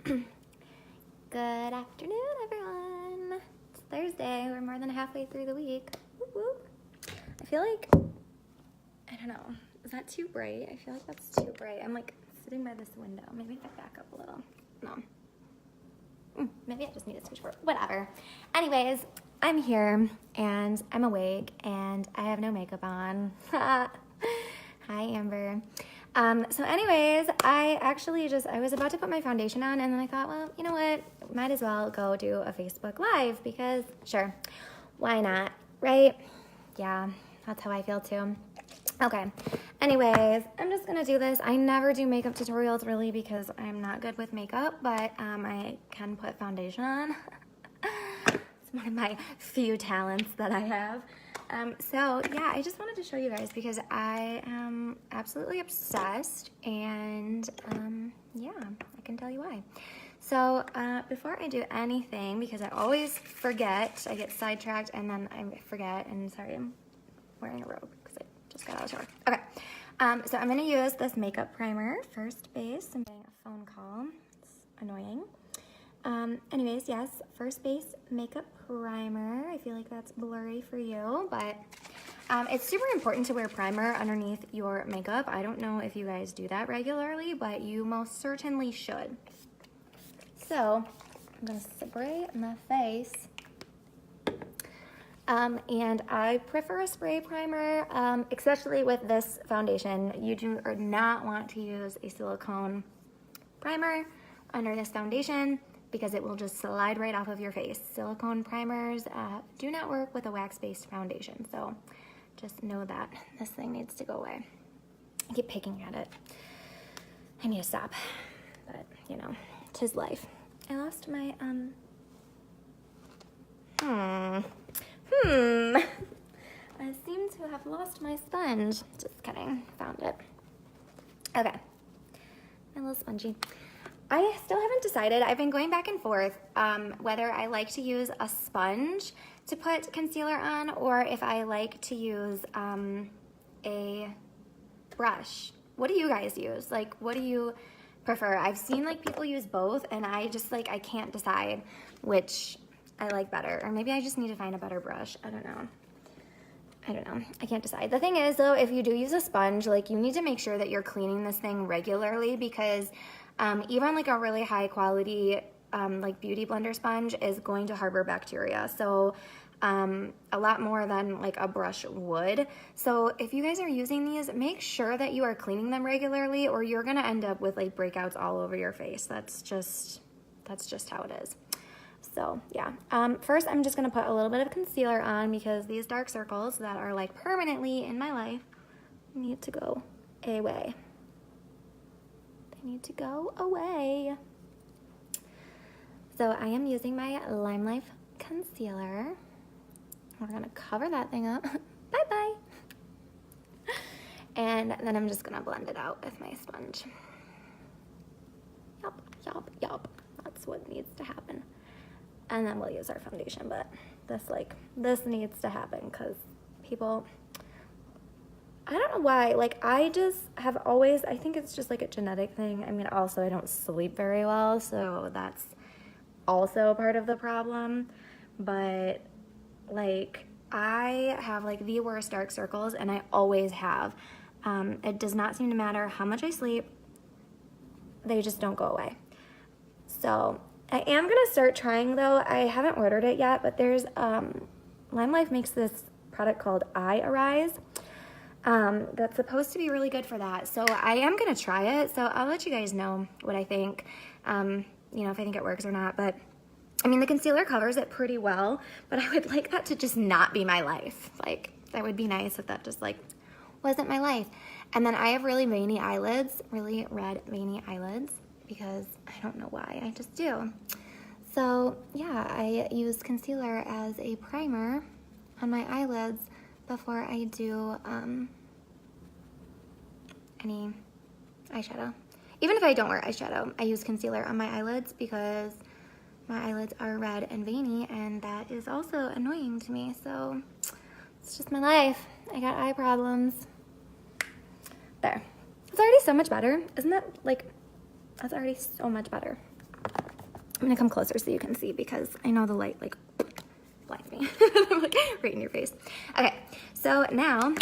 Good afternoon, everyone. It's Thursday. We're more than halfway through the week. Whoop, whoop. I feel like, I don't know, is that too bright? I feel like that's too bright. I'm like sitting by this window. Maybe if I back up a little. No. Maybe I just need to switch forward. Whatever. Anyways, I'm here and I'm awake and I have no makeup on. Hi, Amber. So anyways, I was about to put my foundation on and then I thought, well, you know what? Might as well go do a Facebook Live because sure, why not, right? Yeah, that's how I feel too. Okay, anyways, I'm just gonna do this. I never do makeup tutorials really because I'm not good with makeup, but I can put foundation on. It's one of my few talents that I have. So yeah, I just wanted to show you guys because I am absolutely obsessed and yeah, I can tell you why. So before I do anything, because I always forget, I get sidetracked and then I forget, and sorry, I'm wearing a robe because I just got out of the shower. Okay, so I'm going to use this makeup primer, First Base. I'm getting a phone call. It's annoying. Anyways, yes, First Base makeup primer. I feel like that's blurry for you, but it's super important to wear primer underneath your makeup. I don't know if you guys do that regularly, but you most certainly should. So I'm gonna spray my face. And I prefer a spray primer, especially with this foundation. You do not want to use a silicone primer under this foundation because it will just slide right off of your face. Silicone primers do not work with a wax-based foundation, so just know that this thing needs to go away. I keep picking at it. I need to stop, but you know, 'tis life. I lost my, I seem to have lost my sponge. Just kidding, found it. Okay, my little spongy. I still haven't decided. I've been going back and forth whether I like to use a sponge to put concealer on or if I like to use a brush. What do you guys use? Like, what do you prefer? I've seen like people use both and I just like, I can't decide which I like better. Or maybe I just need to find a better brush. I don't know. I can't decide. The thing is though, if you do use a sponge, like you need to make sure that you're cleaning this thing regularly because even like a really high quality like beauty blender sponge is going to harbor bacteria. So a lot more than like a brush would. So if you guys are using these, make sure that you are cleaning them regularly or you're gonna end up with like breakouts all over your face. That's just how it is. So yeah, first I'm just gonna put a little bit of concealer on because these dark circles that are like permanently in my life need to go away. They need to go away. So I am using my Lime Life concealer. We're gonna cover that thing up. Bye-bye. And then I'm just gonna blend it out with my sponge. Yup, yup, yup. That's what needs to happen. And then we'll use our foundation, but this needs to happen because people, I don't know why, like I just have always, I think it's just like a genetic thing. I mean, also I don't sleep very well, so that's also part of the problem, but like I have like the worst dark circles and I always have. It does not seem to matter how much I sleep, they just don't go away. So I am gonna start trying though. I haven't ordered it yet, but there's Lime Life makes this product called Eye Arise that's supposed to be really good for that. So I am gonna try it. So I'll let you guys know what I think, you know, if I think it works or not. But I mean, the concealer covers it pretty well, but I would like that to just not be my life. Like that would be nice if that just like wasn't my life. And then I have really veiny eyelids, really red veiny eyelids, because I don't know why, I just do. So yeah, I use concealer as a primer on my eyelids before I do any eyeshadow. Even if I don't wear eyeshadow, I use concealer on my eyelids because my eyelids are red and veiny and that is also annoying to me. So it's just my life. I got eye problems. There. It's already so much better. Isn't that like, that's already so much better. I'm gonna come closer so you can see because I know the light like blinds me. I'm like right in your face. Okay, so now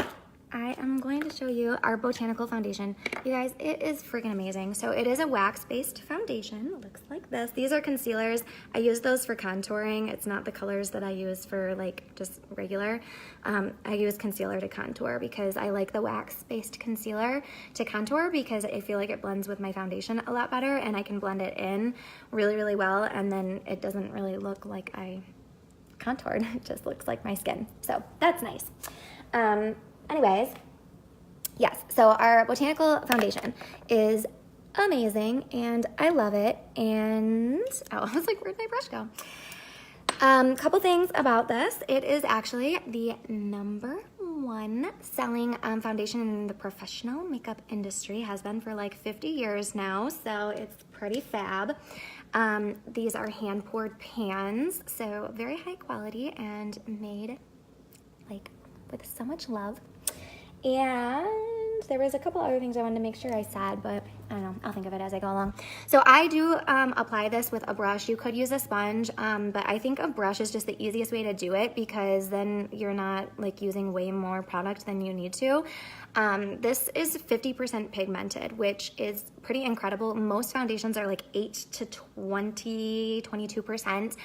I am going to show you our Botanical foundation. You guys, it is freaking amazing. So it is a wax-based foundation. It looks like this. These are concealers. I use those for contouring. It's not the colors that I use for like just regular. I use concealer to contour because I like the wax-based concealer to contour because I feel like it blends with my foundation a lot better and I can blend it in really, really well, and then it doesn't really look like I contoured. It just looks like my skin. So that's nice. Anyways, yes, so our Botanical foundation is amazing and I love it. And I was like, where'd my brush go? Couple things about this. It is actually the #1 selling foundation in the professional makeup industry. Has been for like 50 years now, so it's pretty fab. These are hand poured pans, so very high quality and made like with so much love. And there was a couple other things I wanted to make sure I said, but I don't know, I'll think of it as I go along. So I do apply this with a brush. You could use a sponge, but I think a brush is just the easiest way to do it because then you're not like using way more product than you need to. This is 50% pigmented, which is pretty incredible. Most foundations are like 8 to 22%.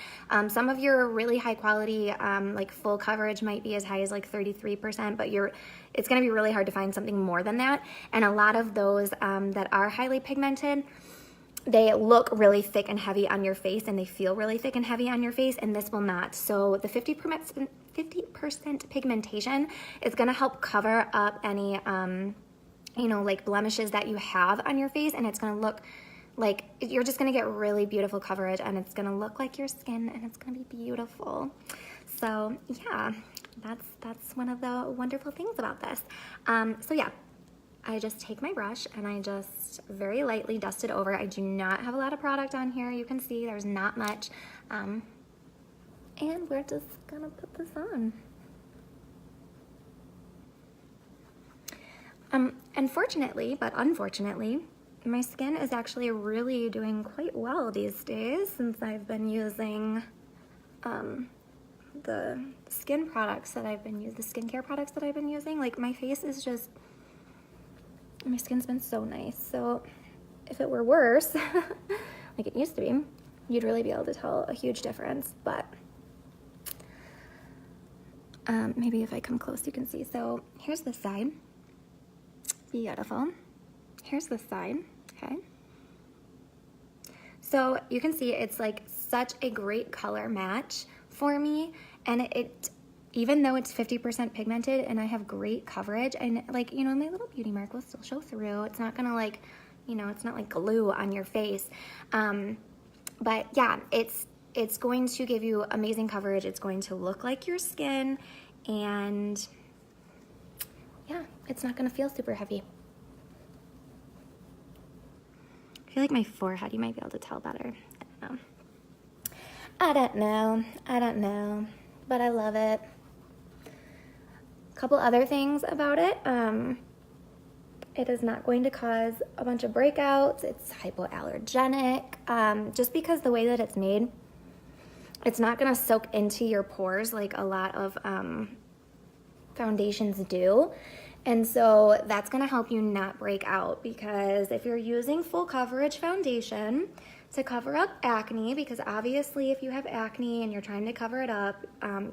Some of your really high quality, like full coverage might be as high as like 33%, but it's gonna be really hard to find something more than that. And a lot of those that are highly pigmented, they look really thick and heavy on your face and they feel really thick and heavy on your face, and this will not. So the 50% pigmentation is gonna help cover up any, like blemishes that you have on your face, and it's gonna look like you're just gonna get really beautiful coverage and it's gonna look like your skin and it's gonna be beautiful. So yeah, that's one of the wonderful things about this. So yeah, I just take my brush and I just very lightly dust it over. I do not have a lot of product on here. You can see there's not much. And we're just gonna put this on. Unfortunately, but unfortunately, my skin is actually really doing quite well these days since I've been using the skin products that I've been using, the skincare products that I've been using. Like my face is just, my skin's been so nice. So if it were worse, like it used to be, you'd really be able to tell a huge difference. But maybe if I come close, you can see. So here's this side. Beautiful. Here's this side. Okay. So you can see it's like such a great color match for me, and it even though it's 50% pigmented and I have great coverage, and like, my little beauty mark will still show through. It's not gonna like, it's not like glue on your face. But yeah, it's going to give you amazing coverage. It's going to look like your skin, and yeah, it's not gonna feel super heavy. I feel like my forehead, you might be able to tell better. I don't know, but I love it. A couple other things about it. It is not going to cause a bunch of breakouts. It's hypoallergenic. Just because the way that it's made, it's not gonna soak into your pores like a lot of foundations do. And so that's gonna help you not break out, because if you're using full coverage foundation to cover up acne, because obviously if you have acne and you're trying to cover it up,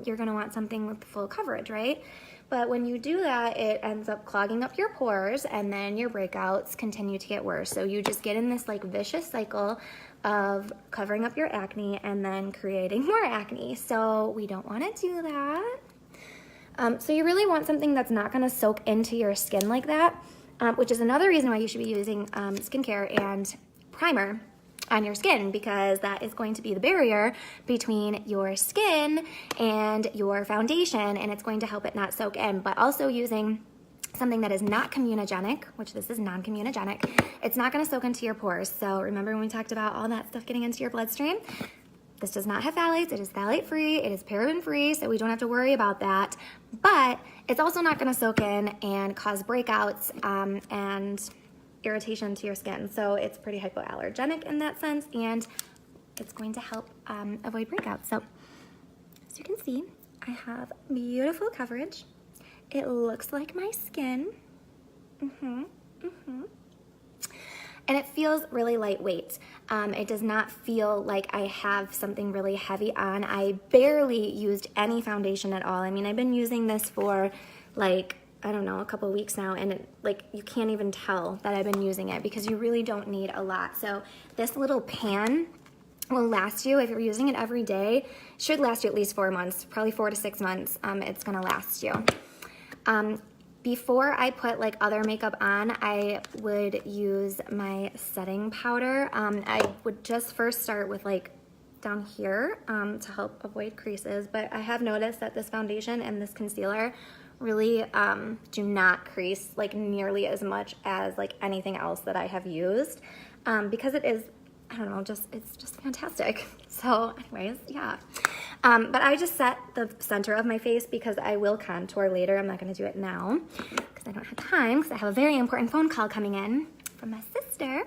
you're gonna want something with full coverage, right? But when you do that, it ends up clogging up your pores, and then your breakouts continue to get worse. So you just get in this like vicious cycle of covering up your acne and then creating more acne. So we don't wanna do that. So you really want something that's not gonna soak into your skin like that, which is another reason why you should be using skincare and primer on your skin, because that is going to be the barrier between your skin and your foundation, and it's going to help it not soak in. But also using something that is not comedogenic, which this is non-comedogenic, it's not gonna soak into your pores. So remember when we talked about all that stuff getting into your bloodstream? This does not have phthalates, it is phthalate free, it is paraben free, so we don't have to worry about that. But it's also not gonna soak in and cause breakouts and irritation to your skin. So it's pretty hypoallergenic in that sense, and it's going to help avoid breakouts. So as you can see, I have beautiful coverage. It looks like my skin. And it feels really lightweight. It does not feel like I have something really heavy on. I barely used any foundation at all. I mean, I've been using this for like, I don't know, a couple weeks now, and it, like, you can't even tell that I've been using it because you really don't need a lot. So this little pan will last you, if you're using it every day, should last you at least 4 months, probably 4 to 6 months. It's gonna last you. Before I put like other makeup on, I would use my setting powder. I would just first start with like down here to help avoid creases, but I have noticed that this foundation and this concealer really do not crease like nearly as much as like anything else that I have used because it is, I don't know, it's just fantastic. So anyways, yeah. But I just set the center of my face because I will contour later. I'm not gonna do it now because I don't have time because I have a very important phone call coming in from my sister.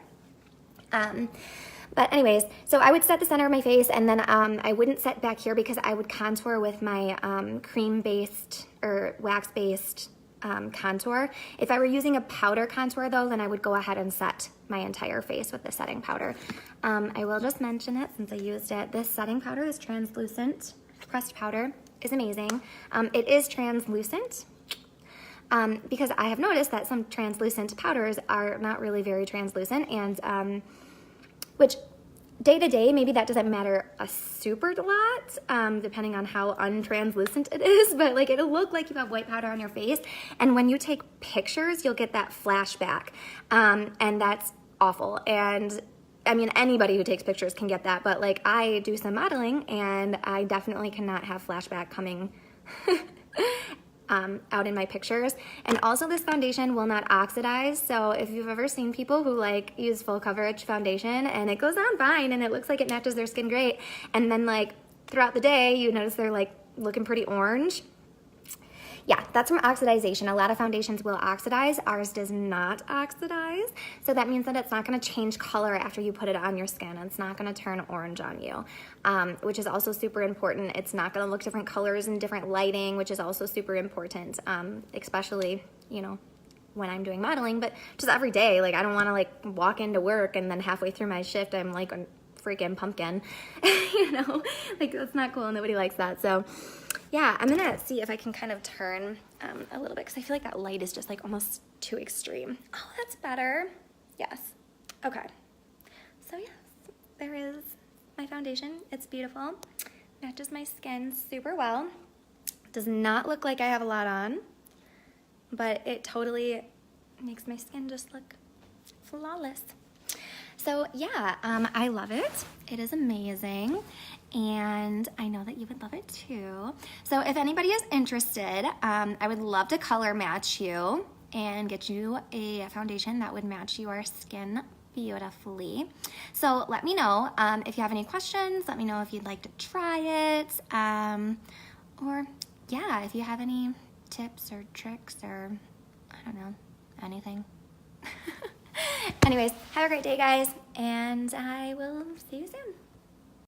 But anyways, so I would set the center of my face, and then I wouldn't set back here because I would contour with my cream-based or wax-based contour. If I were using a powder contour though, then I would go ahead and set my entire face with the setting powder. I will just mention it since I used it. This setting powder is translucent. Pressed powder is amazing. It is translucent because I have noticed that some translucent powders are not really very translucent, and which day to day, maybe that doesn't matter a super lot, depending on how untranslucent it is, but like it'll look like you have white powder on your face. And when you take pictures, you'll get that flashback. And that's awful. And I mean, anybody who takes pictures can get that, but like I do some modeling and I definitely cannot have flashback coming out in my pictures. And also this foundation will not oxidize. So if you've ever seen people who like use full coverage foundation and it goes on fine and it looks like it matches their skin great, and then like throughout the day you notice they're like looking pretty orange. Yeah, that's from oxidization. A lot of foundations will oxidize. Ours does not oxidize. So that means that it's not gonna change color after you put it on your skin. It's not gonna turn orange on you, which is also super important. It's not gonna look different colors and different lighting, which is also super important, especially, you know, when I'm doing modeling, but just every day. Like I don't wanna like walk into work and then halfway through my shift, I'm like a freaking pumpkin, you know, like that's not cool. Nobody likes that. So yeah, I'm gonna see if I can kind of turn a little bit because I feel like that light is just like almost too extreme. Oh, that's better. Yes. Okay. So yes, there is my foundation. It's beautiful. Matches my skin super well. Does not look like I have a lot on, but it totally makes my skin just look flawless. So yeah, I love it. It is amazing. And I know that you would love it too. So if anybody is interested, I would love to color match you and get you a foundation that would match your skin beautifully. So let me know if you have any questions. Let me know if you'd like to try it. Or yeah, if you have any tips or tricks or I don't know, anything. Anyways, have a great day, guys, and I will see you soon.